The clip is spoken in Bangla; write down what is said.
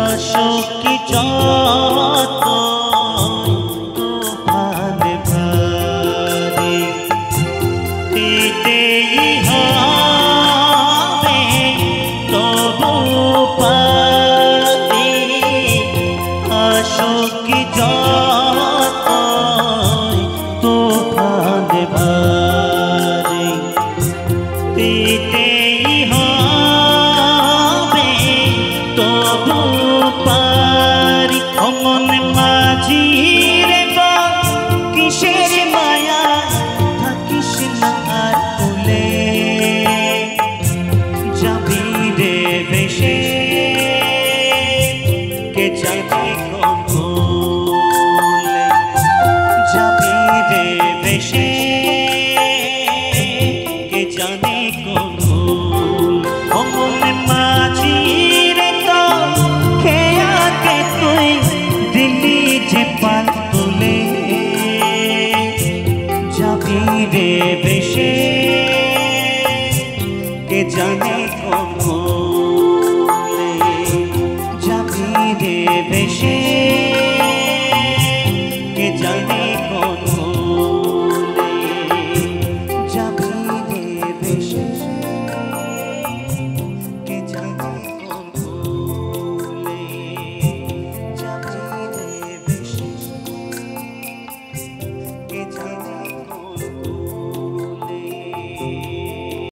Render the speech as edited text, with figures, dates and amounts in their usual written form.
আশোকি যত তুফান ভারী দিতেই হবে তবু পারি আশোকি যত তুফান ভারী দিতেই হবে তবু পারি অমন মাঝি রে কিসের মায়া থাকিস না আর ভুলে যাবি রে ভেসে কে যাবি ভুলে যাবি রে ভেসে কে জানে কোন অমন মাঝি রে তো খেয়াকে তুই দিলি যে পাল তুলে যাবি রে ভেসে কে জানে কোন যাবি রে ভেসে কে জানে